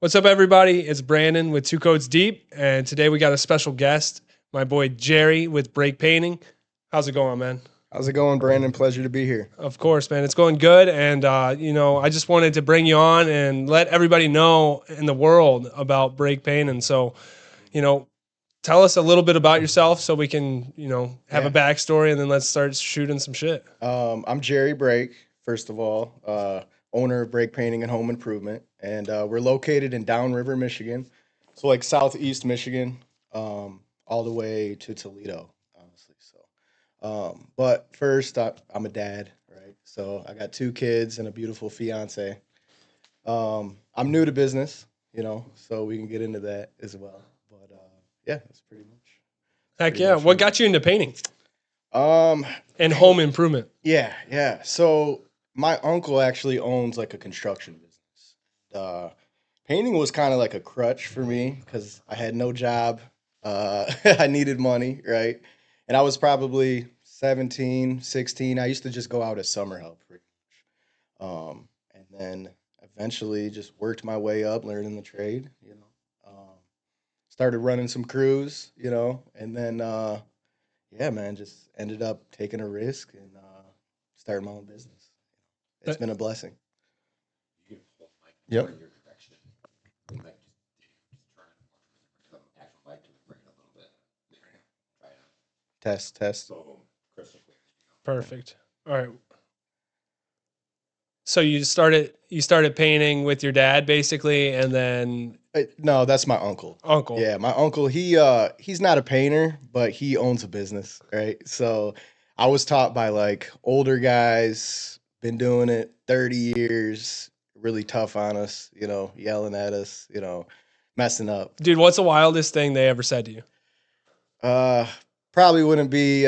What's up, everybody? It's Brandon with Two Coats Deep, and today we got a special guest, my boy Jerry with Break Painting. How's it going, man? How's it going, Brandon? Pleasure to be here. Of course, man. It's going good, and I just wanted to bring you on and let everybody know in the world about Break Painting. So, you know, tell us a little bit about yourself so we can, have a Yeah. backstory, and then let's start shooting some shit. I'm Jerry Brake, first of all, owner of Brake Painting and Home Improvement, and we're located in Downriver, Michigan, so like southeast Michigan, all the way to Toledo, honestly. But first, I'm a dad, right? So I got two kids and a beautiful fiance. I'm new to business, so we can get into that as well. But yeah, that's Heck pretty yeah. much What me. got you into painting Um, and home improvement? yeah. So my uncle actually owns like a construction business. Painting was kind of like a crutch for me because I had no job. I needed money, right? And I was probably 17, 16. I used to just go out as summer help, pretty much. And then eventually just worked my way up, learning the trade, started running some crews, and then yeah, man, just ended up taking a risk and starting my own business. It's That- been a blessing. You can hold the mic Yep. in your direction. The mic just turn it from the actual mic to bring it a little bit. There. Try it out. Test. So crystal clear. Perfect. All right. So you started painting with your dad basically, and then No, that's my uncle. uncle. Yeah, my uncle. He's not a painter, but he owns a business, right? So I was taught by like older guys, been doing it 30 years, really tough on us, yelling at us, messing up. Dude, what's the wildest thing they ever said to you? Uh, Probably wouldn't be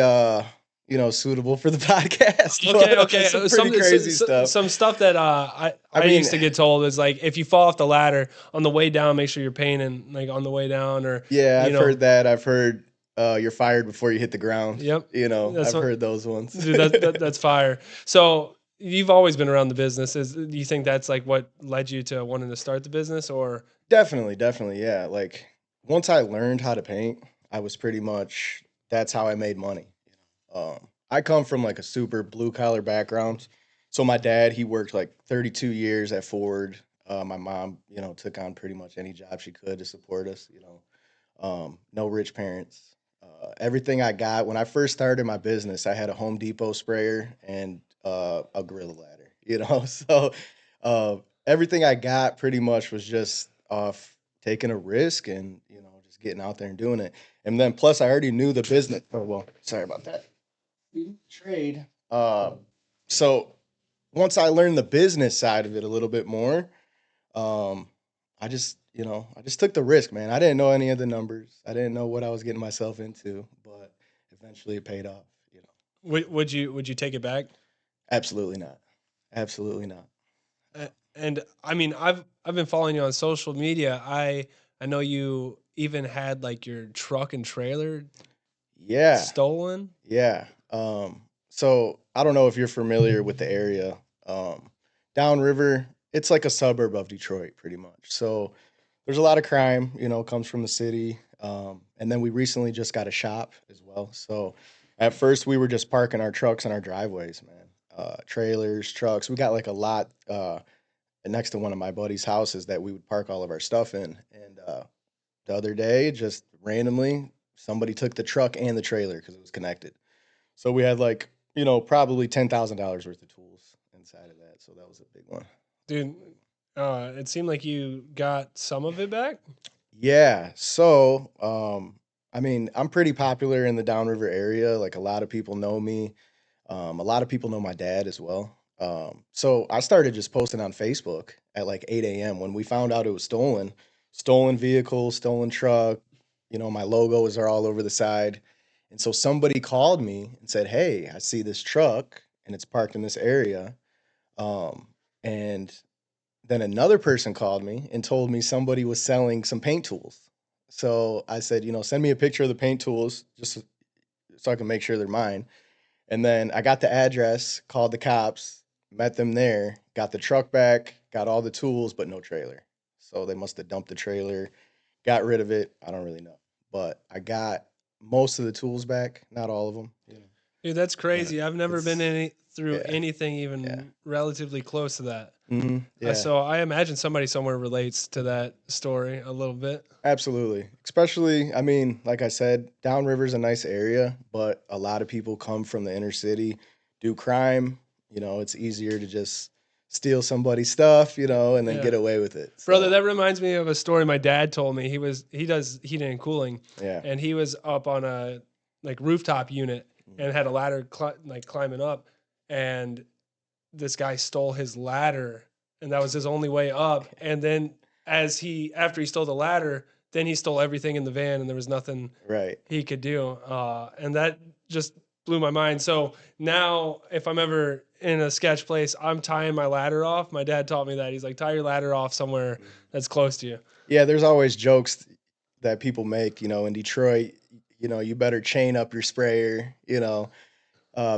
suitable for the podcast. Okay, but, okay. some pretty crazy stuff. Some stuff that I mean, used to get told is like if you fall off the ladder on the way down, make sure you're painting like on the way down, or yeah, you I've know. heard that. I've heard you're fired before you hit the ground. Yep. That's I've what- heard those ones. Dude, that's fire. So you've always been around the business. Do you think that's like what led you to wanting to start the business, or? Definitely, yeah. Like once I learned how to paint, I was pretty much that's how I made money. I come from like a super blue collar background. So my dad, he worked like 32 years at Ford. My mom, took on pretty much any job she could to support us. No rich parents. Everything I got when I first started my business, I had a Home Depot sprayer and a gorilla ladder. So everything I got pretty much was just off taking a risk and just getting out there and doing it. And then plus I already knew the business. Oh well, sorry about that. Trade. So once I learned the business side of it a little bit more, um, I just took the risk, man. I didn't know any of the numbers. I didn't know what I was getting myself into, but eventually it paid off. Would you take it back? Absolutely not. Absolutely not. And I mean, I've been following you on social media. I know you even had like your truck and trailer Yeah. stolen. Yeah. So I don't know if you're familiar with the area. Downriver, it's like a suburb of Detroit, pretty much. So there's a lot of crime, comes from the city. And then we recently just got a shop as well. So at first we were just parking our trucks in our driveways, man. Trailers, trucks. We got like a lot next to one of my buddy's houses that we would park all of our stuff in. And the other day, just randomly, somebody took the truck and the trailer because it was connected. So we had like, probably $10,000 worth of tools inside of that. So that was a big one. Dude, it seemed like you got some of it back. Yeah. So, I mean, I'm pretty popular in the Downriver area. Like a lot of people know me. A lot of people know my dad as well. So I started just posting on Facebook at like 8 a.m. when we found out it was stolen, stolen vehicle, stolen truck. My logos are all over the side. And so somebody called me and said, "Hey, I see this truck and it's parked in this area." And then another person called me and told me somebody was selling some paint tools. So I said, send me a picture of the paint tools just so I can make sure they're mine. And then I got the address, called the cops, met them there, got the truck back, got all the tools, but no trailer. So they must have dumped the trailer, got rid of it. I don't really know, but I got most of the tools back, not all of them. You know, Dude, that's but crazy. I've never been it's through yeah, anything yeah, even relatively close to that. yeah. So I imagine somebody somewhere relates to that story a little bit. Absolutely. Especially, I mean, like I said, Downriver's a nice area, but a lot of people come from the inner city, do crime. You know, it's easier to just steal somebody's stuff, you know, and then Yeah. get away with it. Brother, So, that reminds me of a story my dad told me. He does heating and cooling, yeah. and he was up on a like rooftop unit Mm. and had a ladder like climbing up, and this guy stole his ladder, and that was his only way up. And then after he stole the ladder, then he stole everything in the van, and there was nothing Right. he could do. And that just blew my mind. So now, if I'm ever in a sketch place, I'm tying my ladder off. My dad taught me that. He's like, tie your ladder off somewhere that's close to you. Yeah, there's always jokes that people make, you know, in Detroit, you know, you better chain up your sprayer, you know,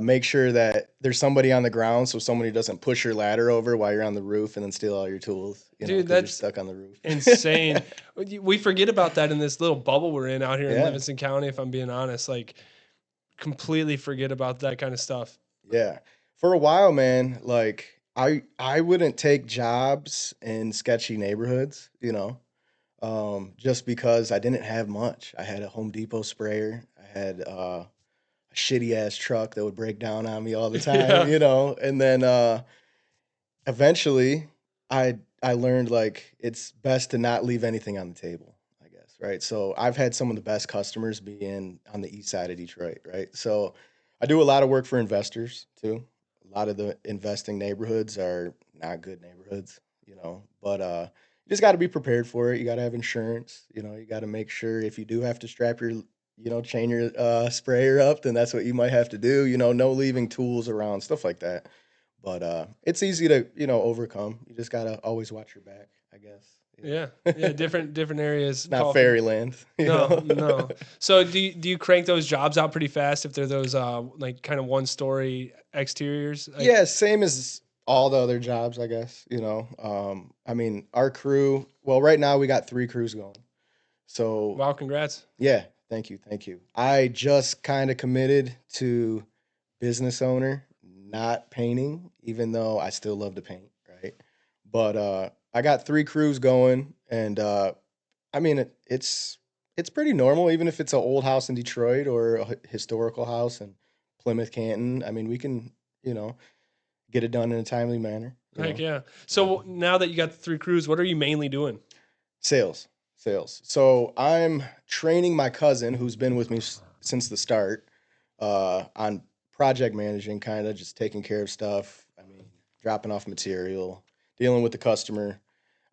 make sure that there's somebody on the ground so somebody doesn't push your ladder over while you're on the roof and then steal all your tools, you know, Dude, because you're that's stuck on the roof. insane. We forget about that in this little bubble we're in out here in Yeah, Livingston County, if I'm being honest. Like, completely forget about that kind of stuff. yeah. For a while, man, like I wouldn't take jobs in sketchy neighborhoods, you know, just because I didn't have much. I had a Home Depot sprayer. I had a shitty ass truck that would break down on me all the time, Yeah. you know, and then eventually I learned like it's best to not leave anything on the table, I guess, right? So I've had some of the best customers be in on the east side of Detroit, right? So I do a lot of work for investors too. A lot of the investing neighborhoods are not good neighborhoods, you know, but you just got to be prepared for it. You got to have insurance, you know, you got to make sure if you do have to strap your chain your sprayer up, then that's what you might have to do, you know, no leaving tools around, stuff like that. But it's easy to, you know, overcome. You just gotta always watch your back, I guess. You Yeah. know, Yeah. Different areas it's not call for. fairyland. You No, know. no. So do you crank those jobs out pretty fast if they're those like kind of one story exteriors? Like, Yeah, same as all the other jobs, I guess. You know, I mean, our crew. Well, right now we got 3 crews going. So wow, congrats. yeah, thank you, thank you. I just kind of committed to business owner, not painting, even though I still love to paint, right? But I got 3 crews going, and I mean, it's pretty normal, even if it's an old house in Detroit or a historical house in Plymouth, Canton. I mean, we can, you know, get it done in a timely manner. You Heck know, yeah. yeah. So now that you got the 3 crews, what are you mainly doing? Sales, sales. So I'm training my cousin, who's been with me since the start, on project managing, kind of just taking care of stuff. I mean, dropping off material, dealing with the customer.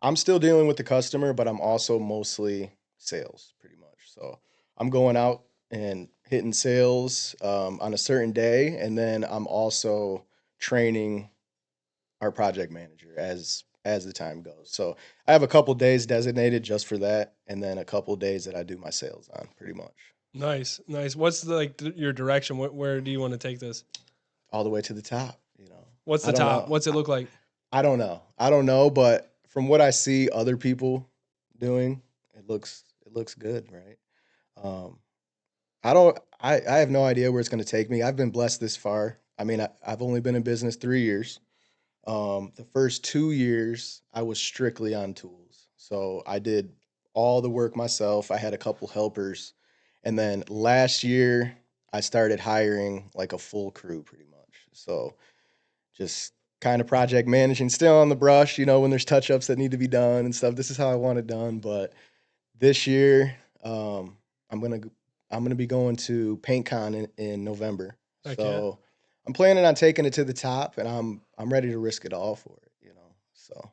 I'm still dealing with the customer, but I'm also mostly sales, pretty much. So I'm going out and hitting sales on a certain day, and then I'm also training our project manager as the time goes. So I have a couple days designated just for that, and then a couple days that I do my sales on, pretty much Nice, nice. What's your direction? Where do you want to take this? all the way to the top. You know, What's I the don't top? know. What's it look like? I don't know. I don't know, but from what I see other people doing, it looks good, right? Um, I don't. I have no idea where it's going to take me. I've been blessed this far. I mean, I've only been in business 3 years. The first 2 years, I was strictly on tools, so I did all the work myself. I had a couple helpers, and then last year, I started hiring like a full crew, pretty much. So just kind of project managing, still on the brush, you know, when there's touch ups that need to be done and stuff. This is how I want it done. But this year, I'm gonna I'm gonna be going to PaintCon in November. Heck yeah. So I'm planning on taking it to the top, and I'm ready to risk it all for it. You know. So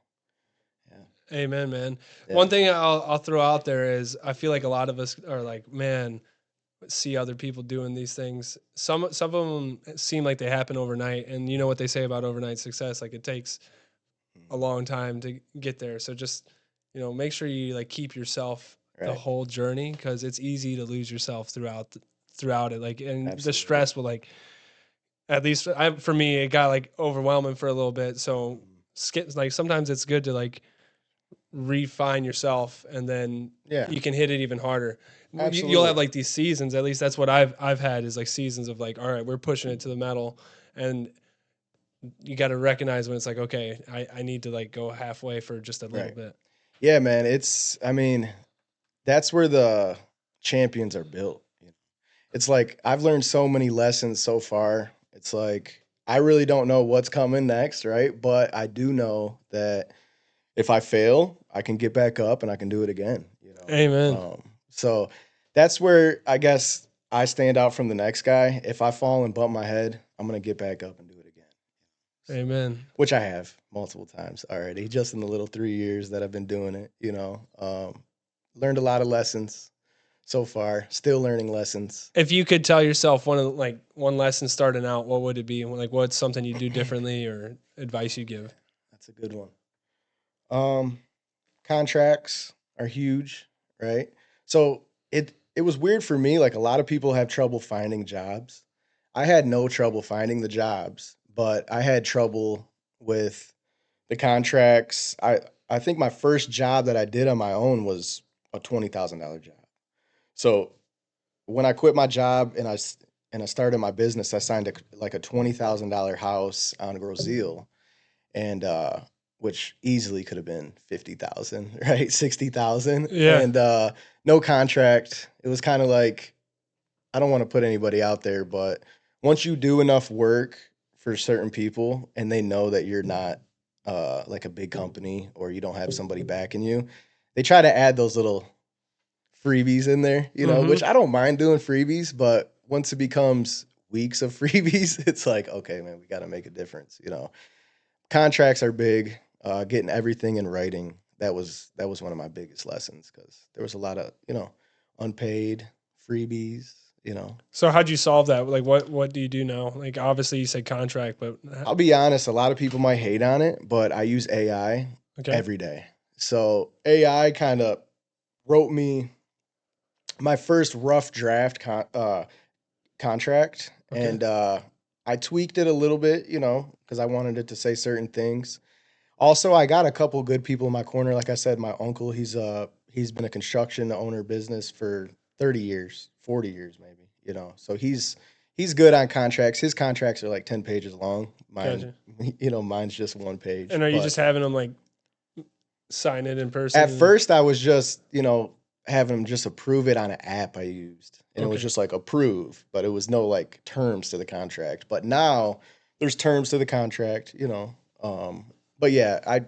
yeah, Amen, man. yeah, One thing I'll throw out there is I feel like a lot of us are like, man, see other people doing these things. Some of them seem like they happen overnight, and you know what they say about overnight success. Like, it takes a long time to get there. So just, make sure you like keep yourself the right, whole journey, because it's easy to lose yourself throughout it. Like, and the absolutely. stress will like, at least for me, it got like overwhelming for a little bit. So Mhm. skip, like, sometimes it's good to like refine yourself, and then Yeah. you can hit it even harder. You'll Absolutely. have like these seasons. At least that's what I've had, is like seasons of like, all right, we're pushing it to the metal, and you got to recognize when it's like, okay, I need to like go halfway for just a little Right. bit. Yeah, man. I mean, that's where the champions are built. It's like I've learned so many lessons so far. It's like I really don't know what's coming next, right? But I do know that if I fail, I can get back up and I can do it again, Amen. So that's where I guess I stand out from the next guy. If I fall and bump my head, I'm gonna get back up and do it again. Amen. Which I have multiple times already, just in the little 3 years that I've been doing it. Learned a lot of lessons so far. Still learning lessons. If you could tell yourself one lesson starting out, what would it be? Like, what's something you do differently, or advice you give? That's a good one. Contracts are huge, right? So it was weird for me. Like a lot of people have trouble finding jobs. I had no trouble finding the jobs, but I had trouble with the contracts. I think my first job that I did on my own was a $20,000 job. So when I quit my job and I started my business, I signed a $20,000 house on Grozil, and which easily could have been 50,000, right? 60,000, Yeah. and no contract. It was kind of like, I don't want to put anybody out there, but once you do enough work for certain people and they know that you're not like a big company or you don't have somebody backing you, they try to add those little freebies in there, which I don't mind doing freebies, but once it becomes weeks of freebies, it's like, okay, man, we got to make a difference. Contracts are big. Getting everything in writing, that was one of my biggest lessons, because there was a lot of unpaid freebies. So how'd you solve that? Like, what do you do now? Like, obviously you said contract, but I'll be honest, a lot of people might hate on it, but I use AI okay. every day. So AI kind of wrote me my first rough draft contract, Okay. and I tweaked it a little bit, because I wanted it to say certain things. Also, I got a couple good people in my corner. Like I said, my uncle, he's been a construction owner business for 30 years, 40 years maybe, So he's good on contracts. His contracts are like 10 pages long. Mine, Gotcha. Mine's just one page. And are you But just having them like sign it in person? at first I was just, having them just approve it on an app I used. And it was Okay. just like approve, but it was no like terms to the contract. But now there's terms to the contract, but yeah,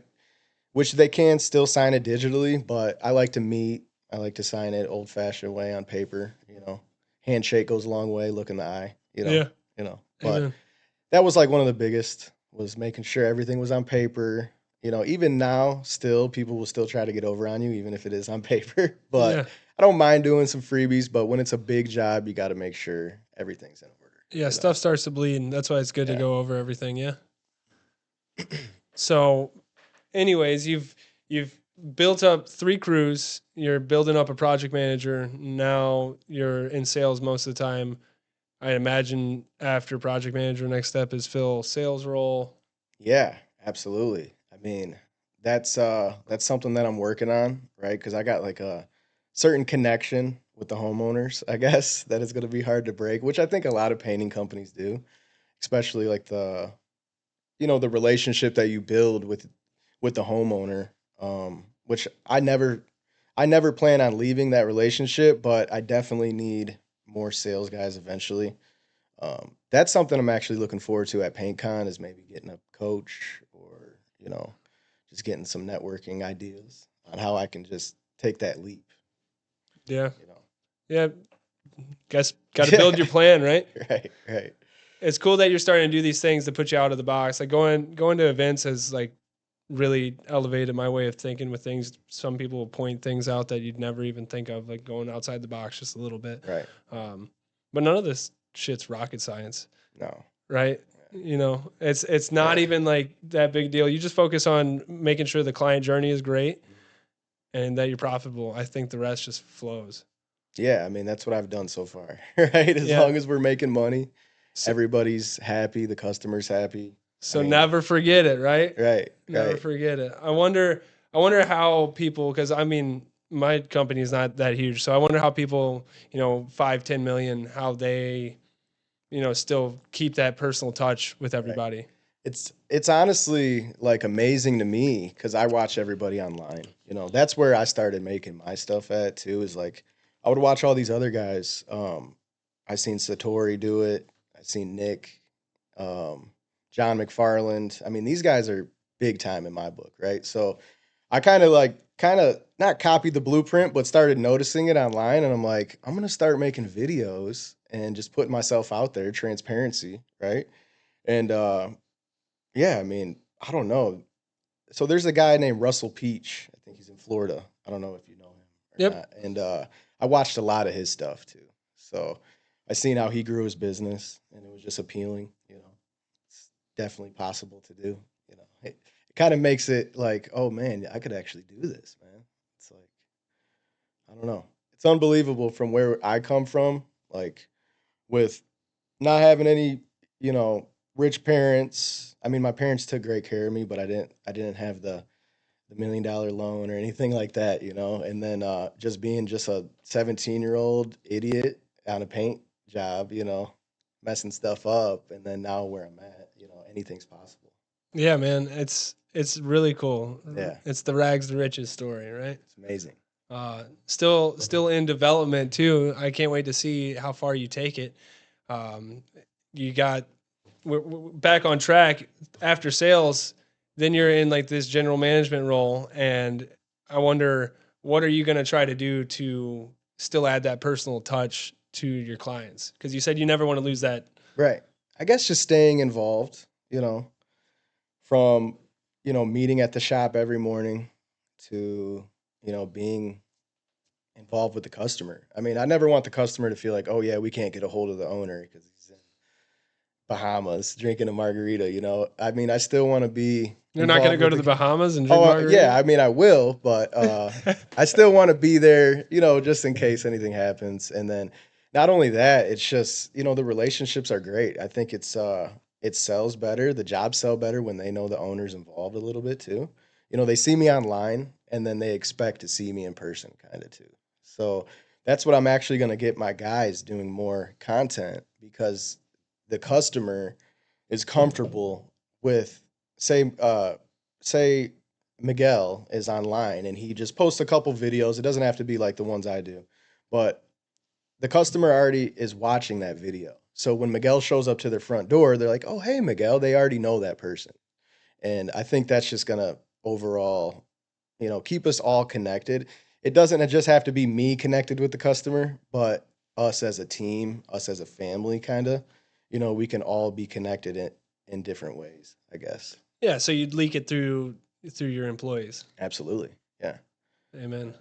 which they can still sign it digitally, but I like to meet. I like to sign it old fashioned way on paper. Handshake goes a long way. Look in the eye. Yeah. But Amen. that was like one of the biggest, was making sure everything was on paper. Even now, still people will still try to get over on you, even if it is on paper. But Yeah. I don't mind doing some freebies. But when it's a big job, you got to make sure everything's in order. Yeah. Stuff starts to bleed, and that's why it's good to Yeah. go over everything. Yeah. So, anyways, you've built up 3 crews. You're building up a project manager. Now you're in sales most of the time. I imagine after project manager, next step is fill sales role. Yeah, absolutely. I mean, that's something that I'm working on, right? Because I got like a certain connection with the homeowners, I guess, that is going to be hard to break, which I think a lot of painting companies do, especially like the relationship that you build with the homeowner, which I never plan on leaving that relationship, but I definitely need more sales guys eventually. That's something I'm actually looking forward to at PaintCon, is maybe getting a coach, or just getting some networking ideas on how I can just take that leap. Yeah. You know, Yeah. Guess got to build your plan, right? right. It's cool that you're starting to do these things to put you out of the box. Like going to events has like really elevated my way of thinking with things. Some people will point things out that you'd never even think of, like going outside the box just a little bit. Right. But none of this shit's rocket science, No. right? It's not even like that big deal. You just focus on making sure the client journey is great and that you're profitable. I think the rest just flows. Yeah, I mean, that's what I've done so far, right? As Yeah. long as we're making money, So, everybody's happy, the customer's happy. so I mean, never forget it, right? Right. Never Right. forget it. I wonder I wonder how people, because I mean, my company is not that huge, so I wonder how people, 5, 10 million, how they, still keep that personal touch with everybody. It's honestly like amazing to me because I watch everybody online. That's where I started making my stuff at too. Is like I would watch all these other guys. I seen Satori do it. I seen Nick, um, John McFarland. I mean, these guys are big time in my book, right? So I kind of not copied the blueprint, but started noticing it online, and I'm like, I'm gonna start making videos and just putting myself out there, transparency, right? And yeah, I mean, I don't know. So there's a guy named Russell Peach. I think he's in Florida. I don't know if you know him or Yep. not. And I watched a lot of his stuff too. So I seen how he grew his business, and it was just appealing. It's definitely possible to do. It kind of makes it like, oh man, I could actually do this, man. It's like I don't know. It's unbelievable from where I come from, like with not having any, you know, rich parents. I mean, my parents took great care of me, but I didn't have the $1 million loan or anything like that. And then just being just a 17-year-old idiot on a paint job, messing stuff up, and then now where I'm at, anything's possible. Yeah, man, it's really cool. Yeah, It's the rags to riches story, right? it's amazing. Still in development too. I can't wait to see how far you take it. Um, you got we're back on track after sales. Then you're in like this general management role, and I wonder what are you going to try to do to still add that personal touch to your clients? Because you said you never want to lose that. Right. I guess just staying involved, from, meeting at the shop every morning to, being involved with the customer. I mean, I never want the customer to feel like, oh yeah, we can't get a hold of the owner because he's in Bahamas drinking a margarita. I mean, I still want to be You're not going to involved go with to the the. Bahamas and drink Oh margarita. yeah, I mean, I will, but I still want to be there, just in case anything happens. And then not only that, it's just the relationships are great. I think it sells better. The jobs sell better when they know the owner's involved a little bit too. They see me online and then they expect to see me in person kind of too. So that's what I'm actually going to get my guys doing more content because the customer is comfortable with say Miguel is online and he just posts a couple videos. It doesn't have to be like the ones I do, but the customer already is watching that video. So when Miguel shows up to their front door, they're like, "Oh, hey, Miguel." They already know that person, and I think that's just gonna overall, keep us all connected. It doesn't just have to be me connected with the customer, but us as a team, us as a family, kind of. We can all be connected in different ways, I guess. Yeah, so you'd leak it through your employees. Absolutely. Yeah. Amen.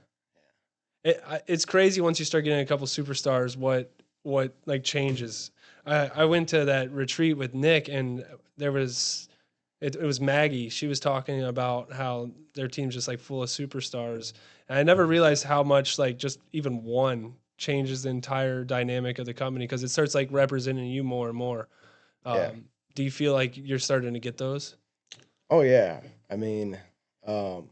It's crazy once you start getting a couple superstars what like changes. I went to that retreat with Nick and there was it was Maggie. She was talking about how their team's just like full of superstars. And I never realized how much like just even one changes the entire dynamic of the company because it starts like representing you more and more. Yeah. Do you feel like you're starting to get those? Oh yeah. I mean, um,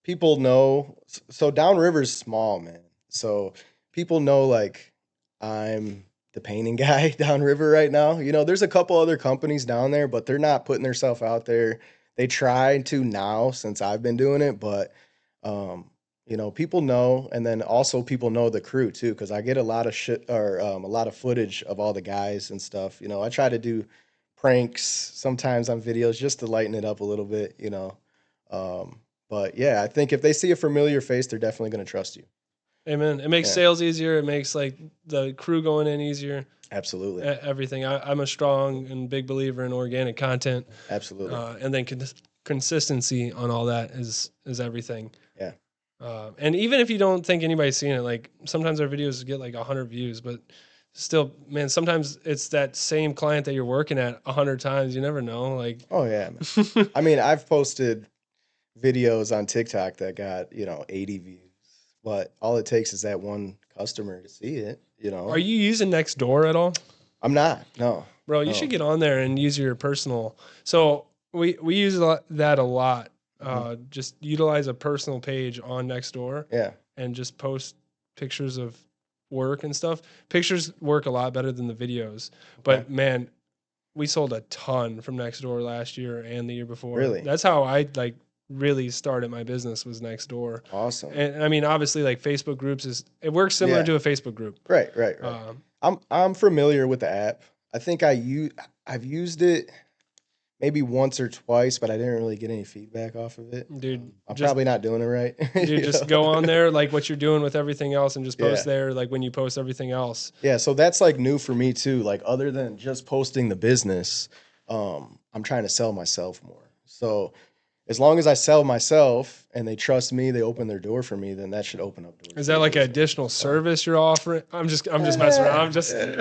people know. So Downriver's small, man. So people know like I'm the painting guy downriver right now. There's a couple other companies down there, but they're not putting themselves out there. They try to now since I've been doing it, but people know, and then also people know the crew too, because I get a lot of shit or a lot of footage of all the guys and stuff. I try to do pranks sometimes on videos just to lighten it up a little bit. But yeah, I think if they see a familiar face, they're definitely going to trust you. Amen. It makes Yeah. sales easier. It makes like the crew going in easier. Absolutely. Everything. I'm a strong and big believer in organic content, Absolutely. and then consistency on all that is everything. Yeah. And even if you don't think anybody's seen it, like sometimes our videos get like 100 views, but still, man, sometimes it's that same client that you're working at 100 times. You never know. Like, Oh yeah, man. I mean, I've posted videos on TikTok that got, 80 views, but all it takes is that one customer to see it. are you using Nextdoor at all? I'm not. No. Bro, you No. should get on there and use your personal. So we use that a lot. Just utilize a personal page on Nextdoor Yeah. and just post pictures of work and stuff. Pictures work a lot better than the videos. But Okay. man, we sold a ton from Nextdoor last year and the year before. Really? That's how I like really started my business, was Nextdoor. Awesome. And I mean, obviously, like Facebook groups it works similar Yeah. to a Facebook group. Right. I'm familiar with the app. I think I've used it maybe once or twice, but I didn't really get any feedback off of it. Dude, I'm just probably not doing it right. dude, you just know? go on there like what you're doing with everything else and just post Yeah. there like when you post everything else. Yeah, so that's like new for me too. Like other than just posting the business, I'm trying to sell myself more. So as long as I sell myself and they trust me, they open their door for me, then that should open up doors. Is for that the like an business. additional service you're offering? I'm just messing around. I'm just Right.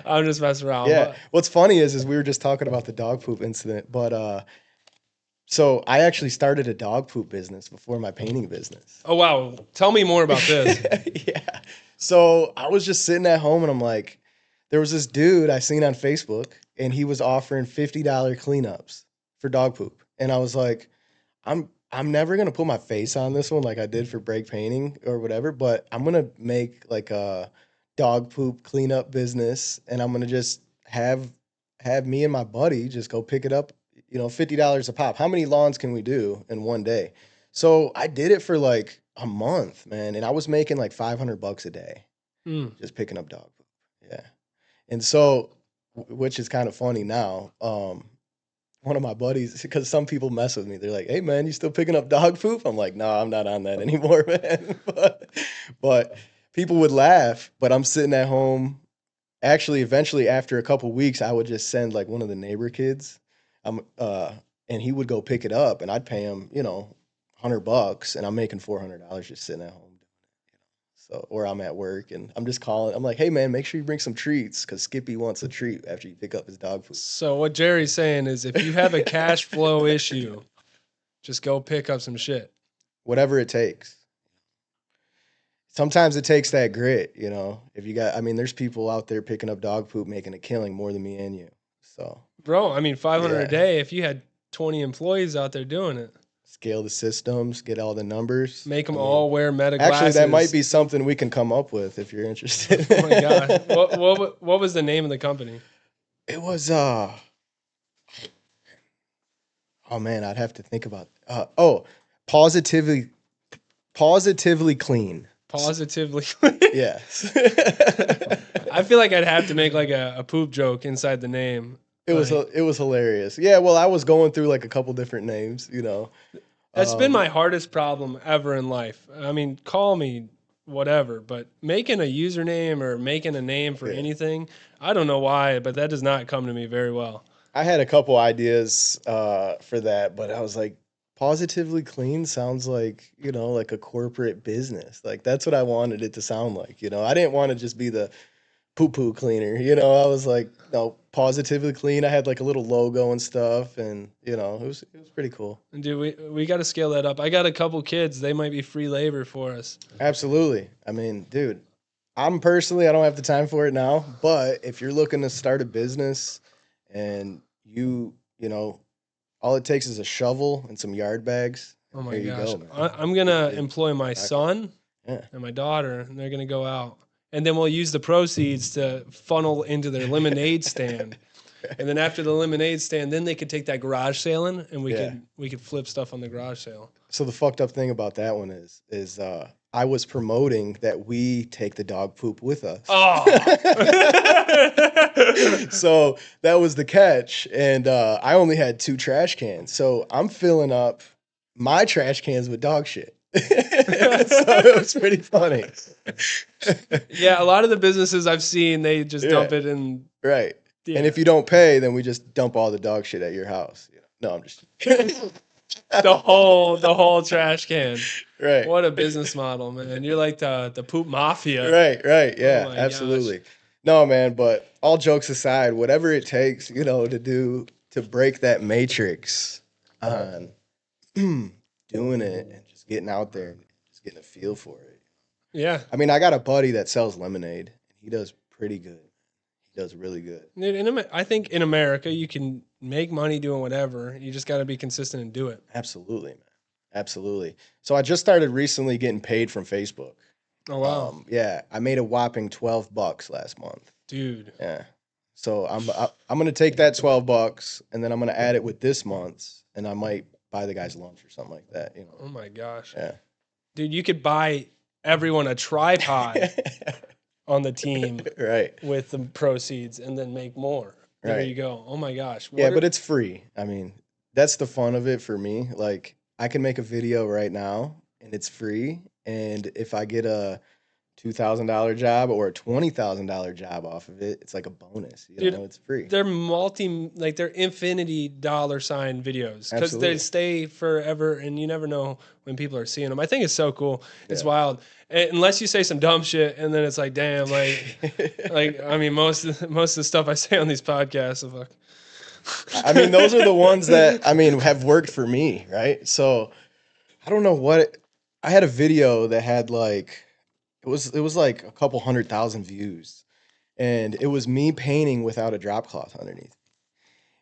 I'm just messing around. Yeah. But- What's funny is we were just talking about the dog poop incident, but so I actually started a dog poop business before my painting business. oh wow, tell me more about this. Yeah. So I was just sitting at home and I'm like, there was this dude I seen on Facebook and he was offering $50 cleanups for dog poop. And I was like, I'm never gonna put my face on this one like I did for break painting or whatever, but I'm gonna make like a dog poop cleanup business and I'm gonna just have me and my buddy just go pick it up, $50 a pop. How many lawns can we do in one day? So I did it for like a month, man, and I was making like $500 a day Mm. just picking up dog poop. Yeah. And so, which is kind of funny now. One of my buddies, because some people mess with me, they're like, "Hey, man, you still picking up dog poop?" I'm like, "No, I'm not on that anymore, man." But people would laugh. But I'm sitting at home. Actually, eventually, after a couple weeks, I would just send like one of the neighbor kids, and he would go pick it up, and I'd pay him, $100, and I'm making $400 just sitting at home. So, or I'm at work and I'm just calling. I'm like, "Hey, man, make sure you bring some treats because Skippy wants a treat after you pick up his dog food." So what Jerry's saying is if you have a cash flow issue, just go pick up some shit. Whatever it takes. Sometimes it takes that grit, If you got, I mean, there's people out there picking up dog poop making a killing more than me and you. So, Bro, I mean 500 Yeah. a day if you had 20 employees out there doing it. scale the systems, get all the numbers. Make them I mean, all wear meta Actually, glasses. that might be something we can come up with if you're interested. Oh my god. What was the name of the company? It was oh man, I'd have to think about positively clean. Positively. Yes. I feel like I'd have to make like a poop joke inside the name. It was hilarious. Yeah, well, I was going through like a couple different names, That's been Um, my hardest problem ever in life. I mean, call me whatever, but making a username or making a name for Yeah. anything, I don't know why, but that does not come to me very well. I had a couple ideas for that, but I was like, positively clean sounds like, like a corporate business. Like that's what I wanted it to sound like, I didn't want to just be the poo-poo cleaner, I was like, no, positively clean. I had like a little logo and stuff and, it was pretty cool. And dude, we got to scale that up. I got a couple kids. They might be free labor for us. Absolutely. I mean, dude, I don't have the time for it now, but if you're looking to start a business and all it takes is a shovel and some yard bags. Oh my There you gosh. go, man. I'm going to Yeah. employ my son Yeah. and my daughter, and they're going to go out. And then we'll use the proceeds to funnel into their lemonade stand. And then after the lemonade stand, then they could take that garage sailing and Yeah. we could flip stuff on the garage sale. So the fucked up thing about that one is I was promoting that we take the dog poop with us. Oh. So that was the catch. And I only had 2 trash cans. So I'm filling up my trash cans with dog shit. So it was pretty funny. Yeah, a lot of the businesses I've seen, they just dump Yeah. it in. Right. Yeah. And if you don't pay, then we just dump all the dog shit at your house. No, I'm just the whole trash can. right. What a business model, man. You're like the poop mafia. Right. Yeah, my absolutely. No, man, but all jokes aside, whatever it takes, to break that matrix on doing it and just getting out there and just getting a feel for it. Yeah. I mean, I got a buddy that sells lemonade and he does pretty good. He does really good. Dude, I think in America you can make money doing whatever. You just got to be consistent and do it. Absolutely, man. Absolutely. So I just started recently getting paid from Facebook. Oh wow, Yeah, I made a whopping $12 last month. dude. Yeah. So I'm gonna take that $12 and then I'm gonna add it with this month's, and I might buy the guy's lunch or something like that. You Oh know. my gosh, Yeah. dude. You could buy everyone a tripod on the team Right. with the proceeds and then make more. There Right. you go. Oh my gosh. Yeah, What but are- it's free. I mean, that's the fun of it for me. Like I can make a video right now and it's free. And if I get a $2,000 job or a $20,000 job off of it, it's like a bonus. You Dude, know, it's free. they're they're infinity dollar sign videos because they Absolutely. stay forever and you never know when people are seeing them. I think it's so cool. It's Yeah. wild. Unless you say some dumb shit and then it's like, damn, like I mean, most of the stuff I say on these podcasts, are like, I mean, those are the ones that I mean have worked for me, right? So I don't know what I had a video that had like it was like a couple 100,000 views, and it was me painting without a drop cloth underneath.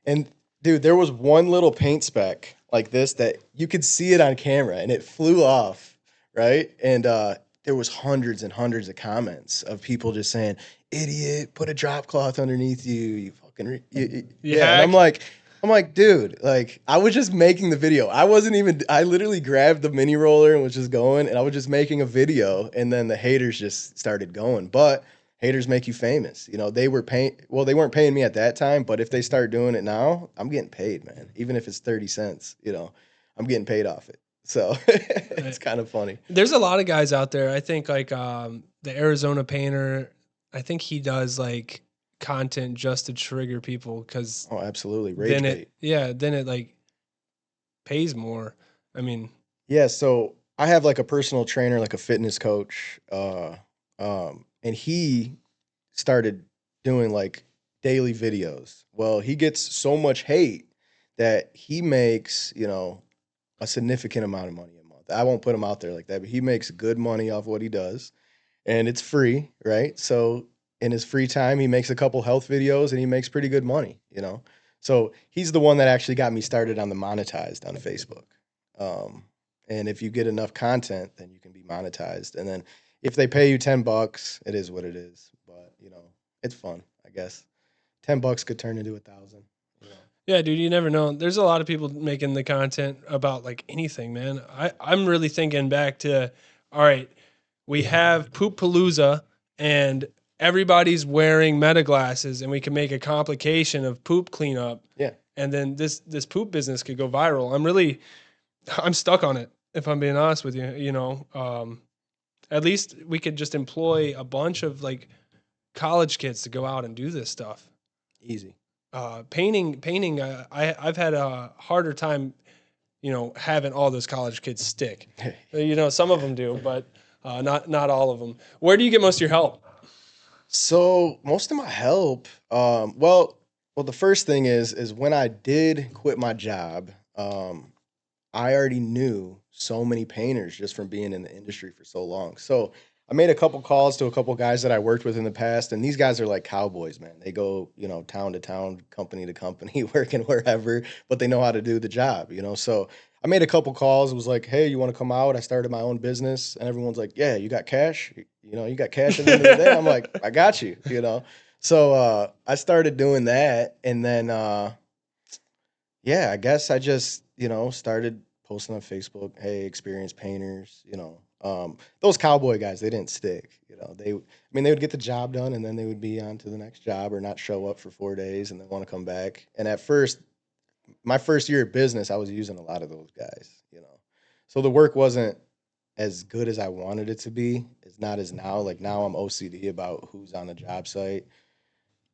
And dude, there was one little paint speck like this that you could see it on camera, and it flew off, right? And there was hundreds and hundreds of comments of people just saying, "Idiot, put a drop cloth underneath you, you fucking yeah." And I'm like, dude, like I was just making the video. I wasn't even. I literally grabbed the mini roller and was just going, and I was just making a video, and then the haters just started going. But haters make you famous. You know, they weren't paying me at that time, but if they start doing it now, I'm getting paid, man. Even if it's 30 cents, you know, I'm getting paid off it. So it's kind of funny. there's a lot of guys out there. I think like the Arizona painter, I think he does like content just to trigger people because Oh, absolutely. Rage bait. then it like pays more. I mean, Yeah, so I have like a personal trainer, like a fitness coach, and he started doing like daily videos. Well, he gets so much hate that he makes, you know, a significant amount of money a month. I won't put him out there like that, but he makes good money off what he does, and it's free, right? So in his free time, he makes a couple health videos and he makes pretty good money, you know. So he's the one that actually got me started on the monetized on Facebook. Um, and if you get enough content, then you can be monetized. And then if they pay you $10, it is what it is. But you know, it's fun, I guess. $10 could turn into 1,000. You know? yeah, dude, you never know. There's a lot of people making the content about like anything, man. I'm really thinking back to, all right, we have Poop Palooza and everybody's wearing meta glasses and we can make a complication of poop cleanup. Yeah. And then this poop business could go viral. I'm stuck on it, if I'm being honest with you. You know, at least we could just employ a bunch of like college kids to go out and do this stuff. Easy. Painting. I've had a harder time, you know, having all those college kids stick. You know, some of them do, but not all of them. Where do you get most of your help? So most of my help, well, the first thing is when I did quit my job, I already knew so many painters just from being in the industry for so long. So I made a couple calls to a couple guys that I worked with in the past, and these guys are like cowboys, man. They go, you know, town to town, company to company, working wherever, but they know how to do the job, you know. So I made a couple calls. It was like, hey, you want to come out? I started my own business, and everyone's like, yeah, you got cash? You know, you got cash at the end of the day? I'm like, I got you, you know. So I started doing that, and then yeah, I guess I just, you know, started posting on Facebook, hey, experienced painters, you know. Those cowboy guys, they didn't stick, you know. They would get the job done and then they would be on to the next job or not show up for 4 days and then want to come back. And at first, my first year of business, I was using a lot of those guys, you know. So the work wasn't as good as I wanted it to be. It's not as now. Like now I'm OCD about who's on the job site.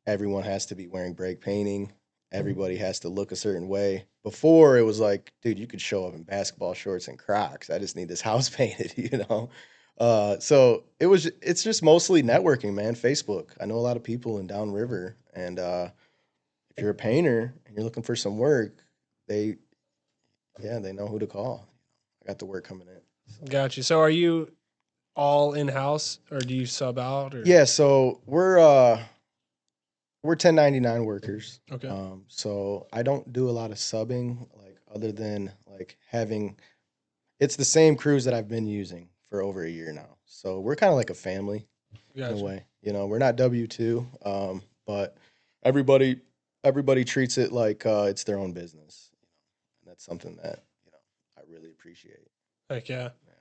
Everyone has to be wearing brake painting. Everybody has to look a certain way. Before it was like, dude, you could show up in basketball shorts and Crocs. I just need this house painted, you know. So it's just mostly networking, man. Facebook. I know a lot of people in Downriver, and if you're a painter and you're looking for some work, they know who to call. I got the work coming in. Got you. So are you all in house or do you sub out? Or Yeah, so we're 1099 workers. Okay. So I don't do a lot of subbing, like other than like having. It's the same crews that I've been using for over a year now. So we're kind of like a family in a Gotcha. way. We're not W-2, but everybody everybody treats it like it's their own business. And that's something that I really appreciate. Heck yeah. Yeah.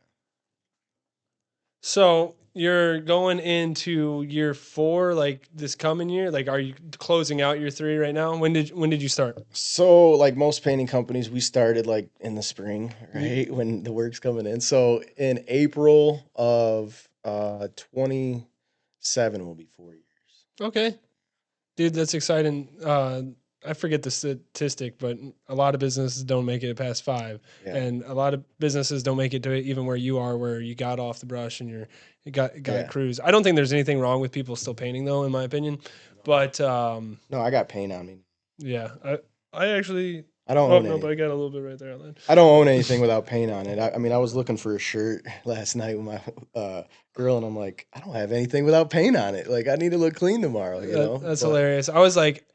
So you're going into year 4, like this coming year. Like, are you closing out year 3 right now? When did you start? So, like most painting companies, we started like in the spring, Ye- right? When the work's coming in. So, in April of 27 will be 4 years. Okay, dude, that's exciting. I forget the statistic, but a lot of businesses don't make it past 5, Yeah. and a lot of businesses don't make it to even where you are, where you got off the brush and you got Yeah. crews. I don't think there's anything wrong with people still painting, though, in my opinion. But No, I got paint on me. yeah, I actually. I don't Oh own no, any. but I got a little bit right there. Len. I don't own anything without paint on it. I mean, I was looking for a shirt last night with my girl, and I'm like, I don't have anything without paint on it. Like, I need to look clean tomorrow, That's But hilarious. I was like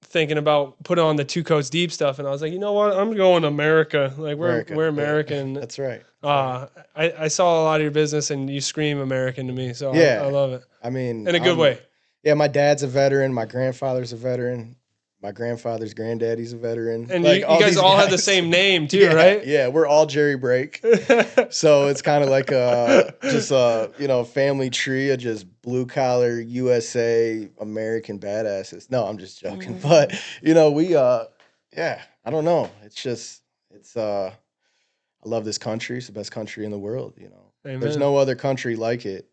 thinking about putting on the 2 coats deep stuff, and I was like, you know what? I'm going America. Like America, we're yeah. American. That's right. I saw a lot of your business, and you scream American to me, so Yeah. I love it I mean, in a good way. Yeah, my dad's a veteran. My grandfather's a veteran. My grandfather's granddaddy's a veteran. And Like you guys these all have the guys. same name too, Yeah, right? yeah, we're all Jerry Brake. So it's kind of like just a family tree of just blue collar USA American badasses. No, I'm just joking. But we yeah, I don't know. It's I love this country. It's the best country in the world. There's Amen. no other country like it.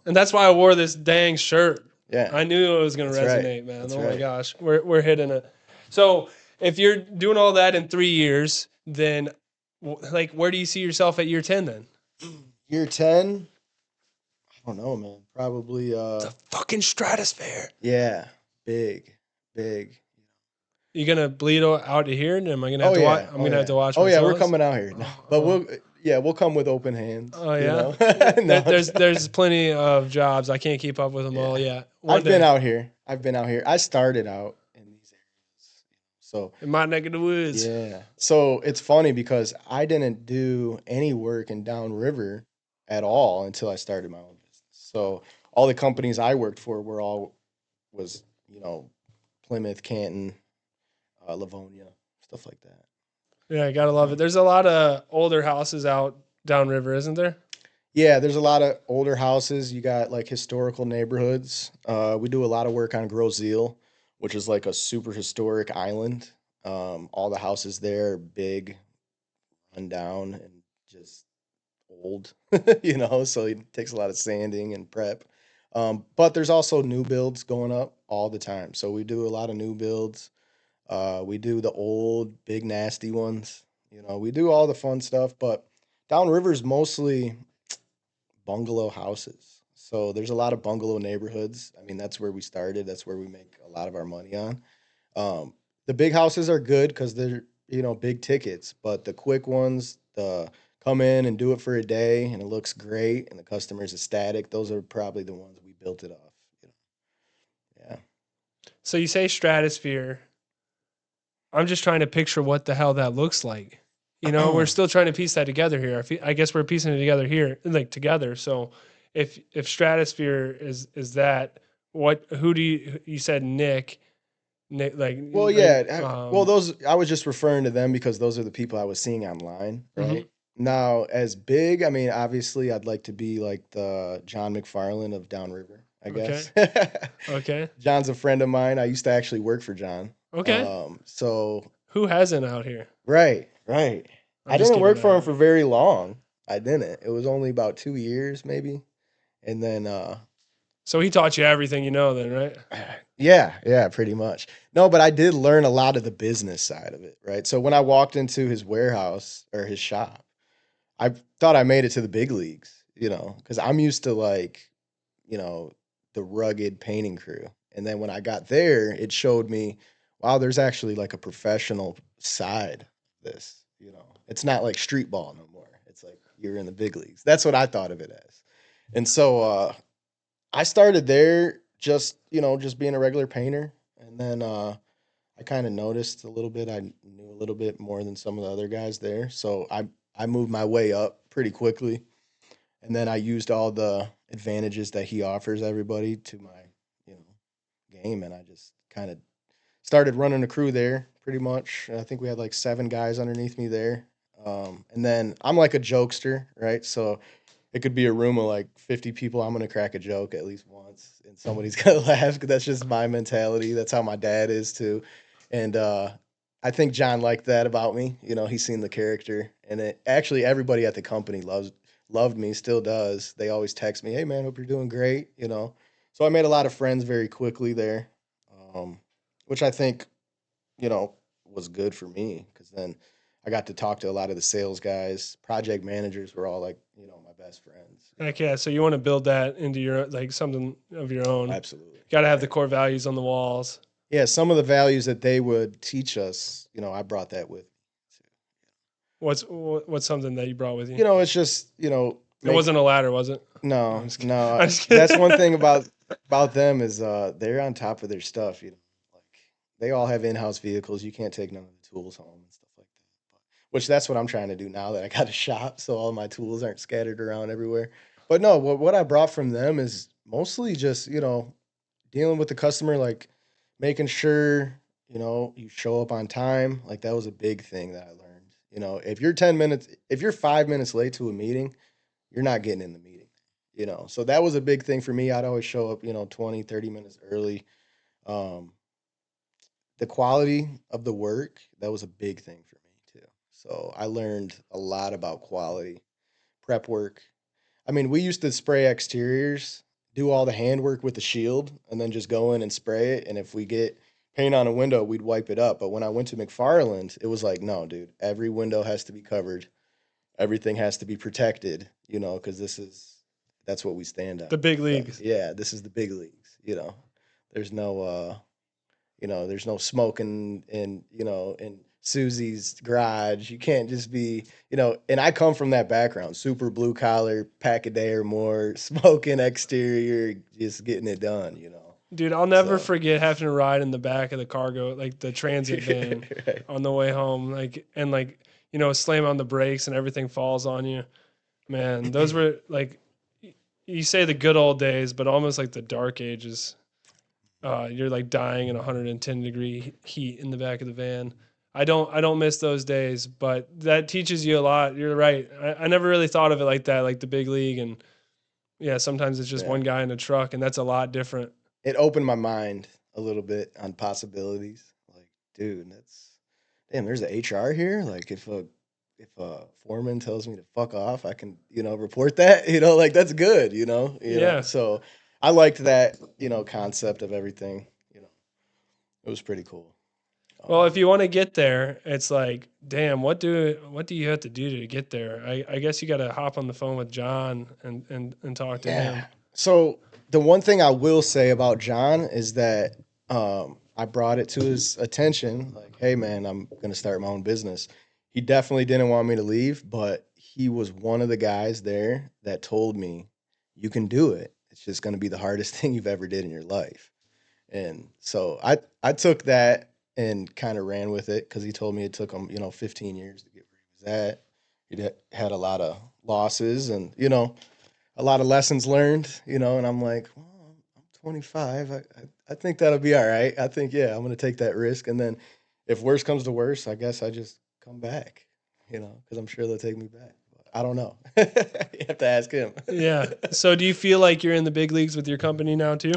And that's why I wore this dang shirt. Yeah, I knew it was going to That's right. resonate, man. That's Oh my right. gosh, we're hitting it. So if you're doing all that in 3 years, then like where do you see yourself at year 10 then? Year 10, I don't know, man. Probably The fucking stratosphere. yeah, big. You gonna bleed out to here, and am I gonna have Oh to watch? yeah. I'm gonna have to watch. Oh yeah, we're Marcellus? coming out here. No, but we'll come with open hands. Oh yeah. No, There's plenty of jobs. I can't keep up with them all yet. I've been out here. I started out in these areas. So in my neck of the woods. yeah. So it's funny because I didn't do any work in downriver at all until I started my own business. So all the companies I worked for was Plymouth, Canton, Livonia, stuff like that. Yeah, I gotta love it. There's a lot of older houses out downriver, isn't there? Yeah, there's a lot of older houses. You got like historical neighborhoods. We do a lot of work on Gros Isle, which is like a super historic island. All the houses there are big, run down, and just old, so it takes a lot of sanding and prep. But there's also new builds going up all the time. So we do a lot of new builds. We do the old, big, nasty ones. We do all the fun stuff, but downriver's mostly bungalow houses. So there's a lot of bungalow neighborhoods. I mean, that's where we started. That's where we make a lot of our money on. The big houses are good because they're big tickets, but the quick ones, the come in and do it for a day and it looks great and the customer's ecstatic. Those are probably the ones we built it off. Yeah. So you say stratosphere. I'm just trying to picture what the hell that looks like. We're still trying to piece that together here. I guess we're piecing it together here, like together. So if stratosphere is that, who do you said Nick, like, Well, like, yeah. Well, those I was just referring to them because those are the people I was seeing online, right? Now, as big, I mean, obviously, I'd like to be like the John McFarlane of Downriver, I guess. Okay. John's a friend of mine. I used to actually work for John. Okay. So Who hasn't out here? right. I'm I just didn't work kidding, for him man. for very long. I didn't. It was only about 2 years, maybe. And then So he taught you everything you know then, right? yeah, pretty much. No, but I did learn a lot of the business side of it, right? So when I walked into his warehouse or his shop, I thought I made it to the big leagues, because I'm used to like, the rugged painting crew. And then when I got there, it showed me, wow, there's actually like a professional side of this, It's not like street ball no more. It's like you're in the big leagues. That's what I thought of it as. And so I started there just just being a regular painter, and then I kind of noticed a little bit. I knew a little bit more than some of the other guys there, so I moved my way up pretty quickly, and then I used all the advantages that he offers everybody to my game, and I just kind of started running a crew there pretty much. I think we had like 7 guys underneath me there. And then I'm like a jokester, right? So it could be a room of like 50 people. I'm going to crack a joke at least once and somebody's going to laugh because that's just my mentality. That's how my dad is too. And I think John liked that about me. He's seen the character. And actually, everybody at the company loved me, still does. They always text me, hey, man, hope you're doing great. So I made a lot of friends very quickly there, um, which I think you know, was good for me because then I got to talk to a lot of the sales guys. Project managers were all like, my best friends. Heck yeah. So you want to build that into your like something of your own. Absolutely. Got to have the core values on the walls. Yeah, some of the values that they would teach us, I brought that with me. What's something that you brought with you? It's just, It wasn't a ladder, was it? no, I'm just kidding. no. I'm just kidding. That's one thing about them is they're on top of their stuff. Like they all have in-house vehicles. You can't take none of the tools home and stuff like that. Which that's what I'm trying to do now that I got a shop, so all my tools aren't scattered around everywhere. But no, what I brought from them is mostly just dealing with the customer, like making sure you show up on time. Like that was a big thing that I learned. If you're 5 minutes late to a meeting, you're not getting in the meeting. So that was a big thing for me. I'd always show up 20, 30 minutes early. um, the quality of the work, that was a big thing for me too. So I learned a lot about quality prep work. I mean, we used to spray exteriors, do all the handwork with the shield, and then just go in and spray it. And if we get paint on a window, we'd wipe it up. But when I went to McFarland, it was like, no, dude, every window has to be covered. Everything has to be protected, because that's what we stand on. The big So, leagues. yeah, this is the big leagues. There's no there's no smoking in Susie's garage. You can't just be. And I come from that background, super blue collar, pack a day or more, smoking exterior, just getting it done. Dude, I'll never So forget having to ride in the back of the cargo, like the transit van right. on the way home, slam on the brakes and everything falls on you. Man, those were like, you say the good old days, but almost like the dark ages. You're like dying in 110-degree heat in the back of the van. I don't miss those days, but that teaches you a lot. You're right. I never really thought of it like that, like the big league. And yeah, sometimes it's just Yeah. one guy in a truck, and that's a lot different. It opened my mind a little bit on possibilities. Like, dude, there's a HR here. Like if a foreman tells me to fuck off, I can, report that, like that's good, Yeah. So I liked that, concept of everything, it was pretty cool. Well, if you want to get there, it's like, damn, what do you have to do to get there? I guess you got to hop on the phone with John and talk to him. Yeah. So the one thing I will say about John is that I brought it to his attention, like, hey man, I'm gonna start my own business. He definitely didn't want me to leave, but he was one of the guys there that told me, you can do it. It's just gonna be the hardest thing you've ever did in your life. And so I took that and kind of ran with it because he told me it took him 15 years to get where he was at. He had a lot of losses and a lot of lessons learned, and I'm like, well, I'm 25. I think that'll be all right. I think, yeah, I'm going to take that risk. And then if worse comes to worse, I guess I just come back, because I'm sure they'll take me back. But I don't know. You have to ask him. Yeah. So do you feel like you're in the big leagues with your company now too?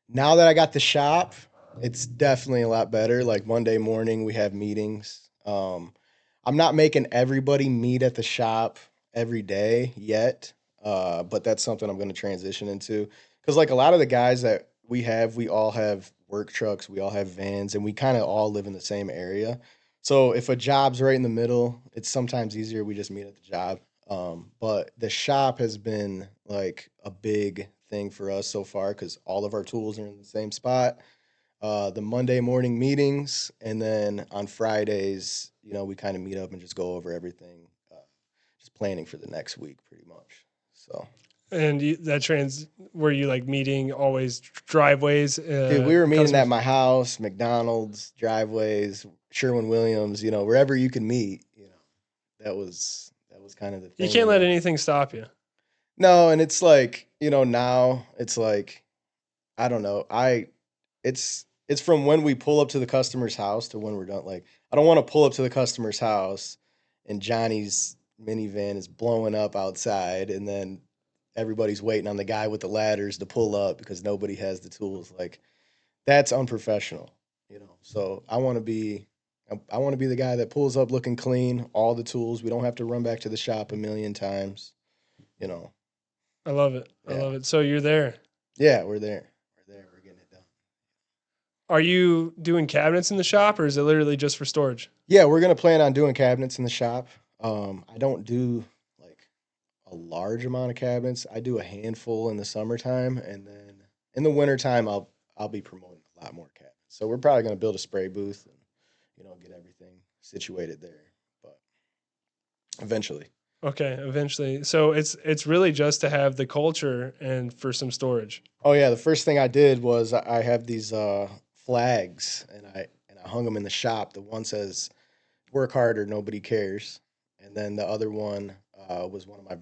Now that I got the shop, it's definitely a lot better. Like Monday morning, we have meetings. I'm not making everybody meet at the shop every day yet, but that's something I'm going to transition into. Because like a lot of the guys that we all have work trucks, we all have vans, and we kind of all live in the same area. So if a job's right in the middle, it's sometimes easier. We just meet at the job. But the shop has been like a big thing for us so far because all of our tools are in the same spot. The Monday morning meetings, and then on Fridays, we kind of meet up and just go over everything, just planning for the next week, pretty much. So And were you like meeting always driveways? Dude, we were meeting customers? at my house, McDonald's, driveways, Sherwin-Williams, wherever you can meet, that was kind of the You thing. can't let anything stop you. No, and it's like, now it's like, I don't know. It's from when we pull up to the customer's house to when we're done. Like, I don't want to pull up to the customer's house and Johnny's minivan is blowing up outside and then everybody's waiting on the guy with the ladders to pull up because nobody has the tools. Like, that's unprofessional. So I want to be the guy that pulls up looking clean, all the tools. We don't have to run back to the shop a million times. You know. I love it. I Yeah. love it. So you're there. Yeah, we're there. We're there. We're getting it done. Are you doing cabinets in the shop, or is it literally just for storage? Yeah, we're gonna plan on doing cabinets in the shop. I don't do like a large amount of cabinets. I do a handful in the summertime, and then in the wintertime, I'll be promoting a lot more cabinets. So we're probably gonna build a spray booth and get everything situated there. But eventually, Okay, eventually. So it's really just to have the culture and for some storage. oh yeah, the first thing I did was I have these flags, and I hung them in the shop. The one says "Work harder, nobody cares," and then the other one was one of my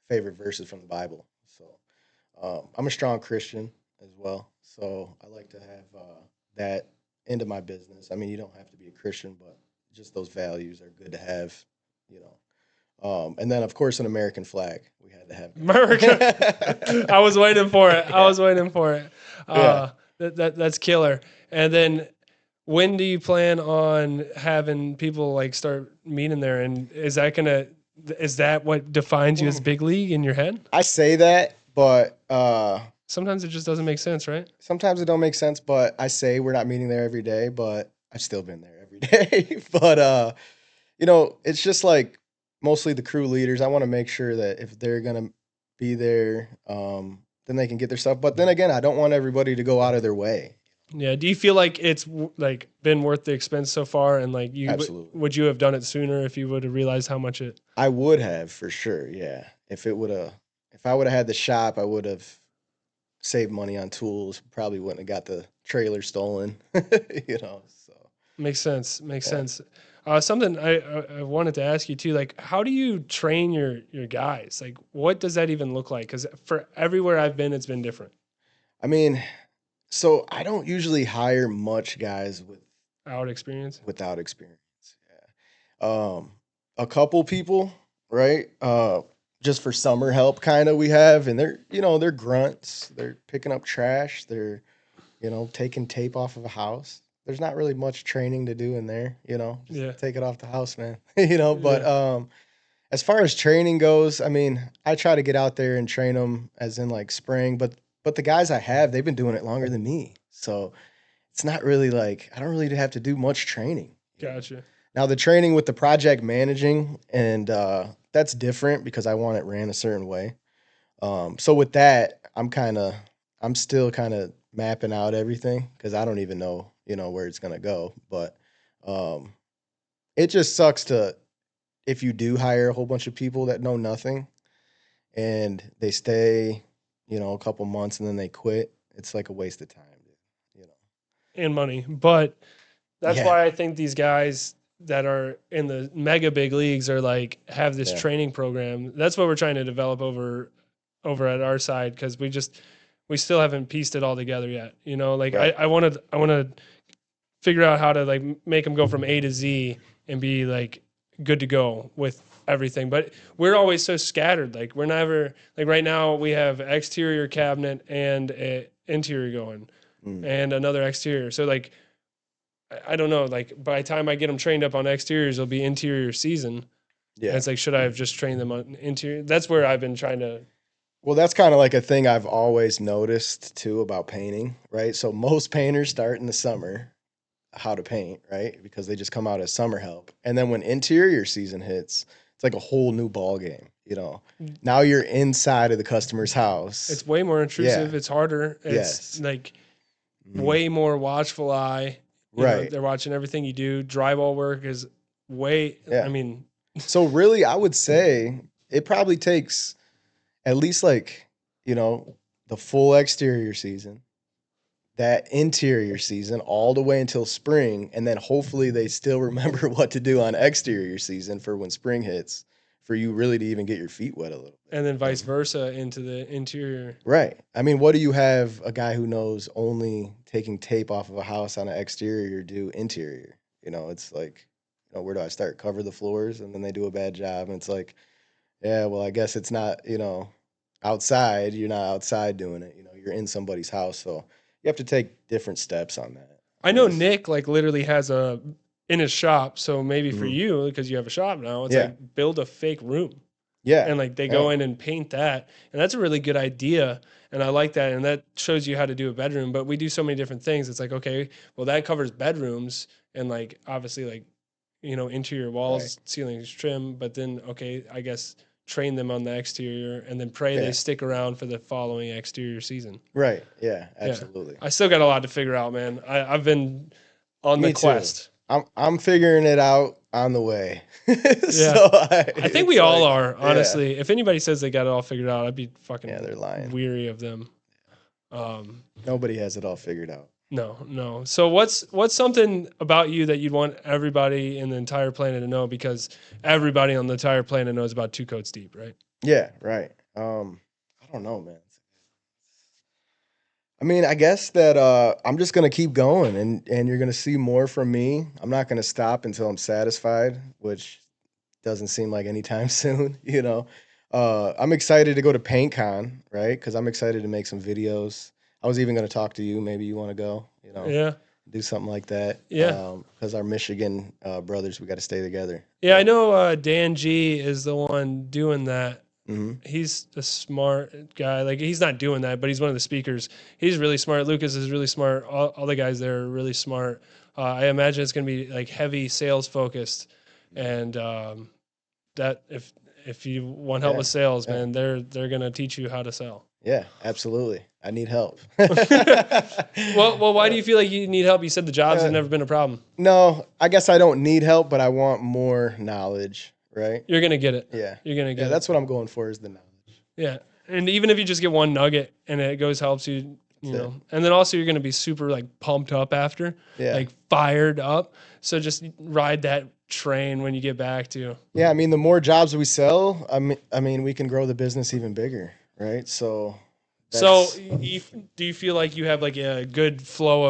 favorite verses from the Bible. So I'm a strong Christian as well, so I like to have that into my business. I mean, you don't have to be a Christian, but just those values are good to have, you know. And then, of course, an American flag. We had to have America. I was waiting for it. I Yeah. was waiting for it. Yeah. That's killer. And then when do you plan on having people like start meeting there? And is that what defines you as big league in your head? I say that, but Sometimes it just doesn't make sense, right? sometimes it don't make sense. But I say we're not meeting there every day, but I've still been there every day. But it's just like mostly the crew leaders. I want to make sure that if they're gonna be there, then they can get their stuff. But then again, I don't want everybody to go out of their way. Yeah. Do you feel like it's like been worth the expense so far? And like Absolutely. would you have done it sooner if you would have realized how much it? I would have for sure, yeah. If I would have had the shop, I would have saved money on tools. Probably wouldn't have got the trailer stolen. So Makes sense. Makes Yeah. sense. Something I wanted to ask you too, like how do you train your guys? Like what does that even look like? Because for everywhere I've been, it's been different. I mean, so I don't usually hire much guys Out experience. without experience. Yeah. A couple people, right? Just for summer help kind of we have, and they're grunts. They're picking up trash. They're taking tape off of a house. There's not really much training to do in there, just Yeah. take it off the house, man. But as far as training goes, I mean, I try to get out there and train them as in like spring, but the guys I have, they've been doing it longer than me. So it's not really like I don't really have to do much training. Gotcha. Now the training with the project managing and that's different because I want it ran a certain way. So with that, I'm still kind of mapping out everything because I don't even know, where it's gonna go. But um, it just sucks if you do hire a whole bunch of people that know nothing and they stay, a couple months and then they quit. It's like a waste of time, dude. And money. But that's Yeah. why I think these guys that are in the mega big leagues are like have this Yeah. training program. That's what we're trying to develop over at our side because we still haven't pieced it all together yet. Like Right. I want to figure out how to like make them go from A to Z and be like good to go with everything. But we're always so scattered. Like we're never like right now we have exterior cabinet and a interior going Mm. and another exterior. So like I don't know. Like by the time I get them trained up on exteriors, it'll be interior season. Yeah. And it's like, should I have just trained them on interior? That's where I've been trying to. Well, that's kind of like a thing I've always noticed too about painting, right? So most painters start in the summer how to paint, right? Because they just come out as summer help. And then when interior season hits, it's like a whole new ball game, Now you're inside of the customer's house. It's way more intrusive. Yeah. It's harder. It's Yes. like Mhm. way more watchful eye. Right. They're watching everything you do. Drywall work is way. Yeah. I mean, So really, I would say it probably takes at least like, the full exterior season, that interior season all the way until spring, and then hopefully they still remember what to do on exterior season for when spring hits, for you really to even get your feet wet a little bit. And then vice versa into the interior. Right. I mean, what do you have a guy who knows only taking tape off of a house on an exterior do interior? It's like, where do I start? Cover the floors, and then they do a bad job, and it's like, yeah, well, I guess it's not, outside. You're not outside doing it. You're in somebody's house, so you have to take different steps on that. I know Yes. Nick like literally has a in his shop. So maybe for Mhm. you, because you have a shop now, it's Yeah. like build a fake room. Yeah. And like they go in and paint that. And that's a really good idea. And I like that. And that shows you how to do a bedroom. But we do so many different things. It's like, okay, well, that covers bedrooms and like obviously like, interior walls, ceilings, trim. But then, okay, I guess train them on the exterior and then pray they Yeah. stick around for the following exterior season. Right. Yeah. Absolutely. I still got a lot to figure out, man. I've been on Me the too. quest. I'm figuring it out on the way. I think we it's all like, are, yeah. honestly. If anybody says they got it all figured out, I'd be fucking Yeah, they're lying. weary of them. Nobody has it all figured out. No. So what's something about you that you'd want everybody in the entire planet to know? Because everybody on the entire planet knows about Two Coats Deep, right? Yeah. Right. I don't know, man. I mean, I guess that I'm just gonna keep going, and you're gonna see more from me. I'm not gonna stop until I'm satisfied, which doesn't seem like anytime soon. I'm excited to go to PaintCon, right? Because I'm excited to make some videos. I was even gonna talk to you. Maybe you want to go. Yeah. Do something like that. Yeah. Because our Michigan brothers, we got to stay together. Yeah, I know Dan G is the one doing that. Hmm. He's a smart guy. Like he's not doing that, but he's one of the speakers. He's really smart. Lucas is really smart. All the guys there are really smart. I imagine it's going to be like heavy sales focused, and that if you want help Yeah, with sales, yeah. man, they're going to teach you how to sell. Yeah, absolutely. I need help. Well, why do you feel like you need help? You said the jobs have never been a problem. No, I guess I don't need help, but I want more knowledge, right? You're going to get it. Yeah. You're going to get Yeah, it. that's what I'm going for is the knowledge. Yeah. And even if you just get one nugget and it helps you, That's it. and then also you're going to be super like pumped up after, Yeah. like fired up. So just ride that train when you get back to. Yeah, I mean, the more jobs we sell, I mean, we can grow the business even bigger, right? So So that's- do you feel like you have like a good flow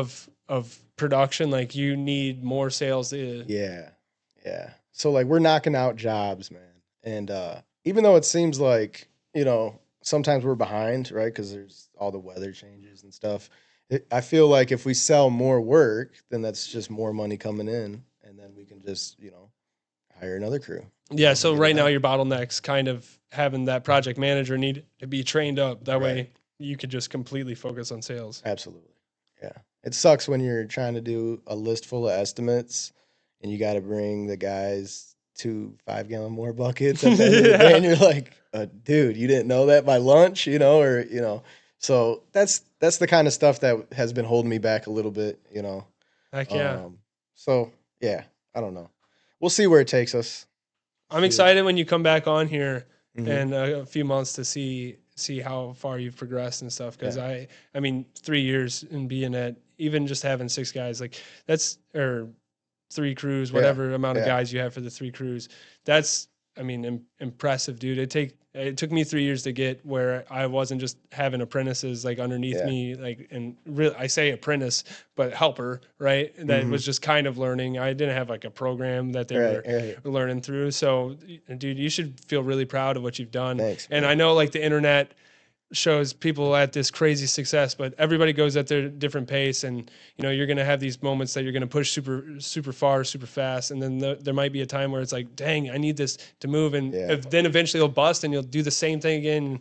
of production? Like you need more sales to, yeah. So like we're knocking out jobs, man. And even though it seems like, sometimes we're behind, right? Because there's all the weather changes and stuff. I feel like if we sell more work, then that's just more money coming in, and then we can just, hire another crew. yeah. So get it right now done. your bottleneck's kind of having that project manager need to be trained up. That way Right. you could just completely focus on sales. Absolutely. Yeah. It sucks when you're trying to do a list full of estimates and you got to bring the guys 2 5-gallon more buckets at the end of the day, and you're like, dude, you didn't know that by lunch, So that's the kind of stuff that has been holding me back a little bit, Heck yeah. So yeah, I don't know. We'll see where it takes us. I'm excited when you come back on here Mhm. in a few months to see how far you've progressed and stuff. Because I mean, 3 years and being at even just having 6 guys like that's or 3 crews, whatever amount of yeah. guys you have for the 3 crews. That's I mean impressive, dude. It took me 3 years to get where I wasn't just having apprentices like underneath Yeah. me, like and really I say apprentice, but helper, right? That Mhm. was just kind of learning. I didn't have like a program that they were Right. learning through. So, dude, you should feel really proud of what you've done. Thanks. And I know like the internet shows people at this crazy success, but everybody goes at their different pace. And, you're going to have these moments that you're going to push super, super far, super fast. And then there might be a time where it's like, dang, I need this to move. And then eventually it'll bust and you'll do the same thing again.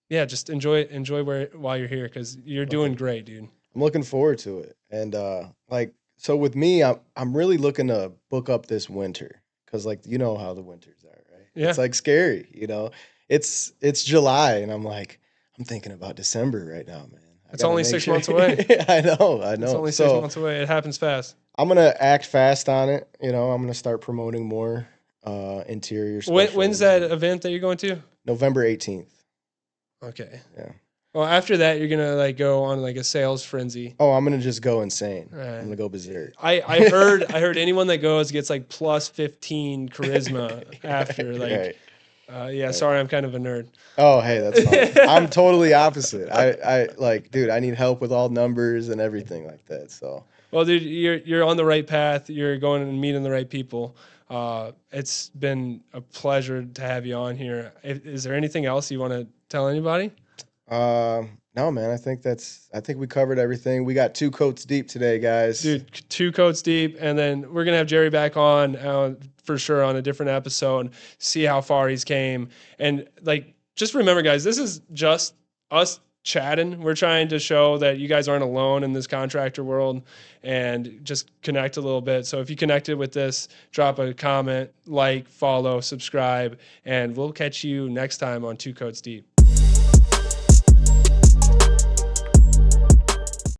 Yeah, just enjoy while you're here. 'Cause you're doing great, dude. I'm looking forward to it. And so with me, I'm really looking to book up this winter because how the winters are, right? Yeah. It's like scary, It's July and I'm thinking about December right now, man. It's only 6 months away. I know. It's only 6 months away. It happens fast. I'm gonna act fast on it. I'm gonna start promoting more interior. When's that specials. event that you're going to? November 18th. Okay. Yeah. Well, after that, you're gonna like go on like a sales frenzy. Oh, I'm gonna just go insane. Right. I'm gonna go berserk. I heard anyone that goes gets like plus 15 charisma after. Like, Right. yeah. Sorry, I'm kind of a nerd. Oh, hey, that's fine. I'm totally opposite. I like, dude, I need help with all numbers and everything like that. So Well, dude, you're on the right path. You're going and meeting the right people. It's been a pleasure to have you on here. Is there anything else you want to tell anybody? no, man, I think we covered everything. We got 2 coats deep today, guys. Dude, 2 coats deep, and then we're gonna have Jerry back on for sure on a different episode. See how far he's came, and like just remember, guys, this is just us chatting. We're trying to show that you guys aren't alone in this contractor world, and just connect a little bit. So if you connected with this, drop a comment, like, follow, subscribe, and we'll catch you next time on 2 Coats Deep.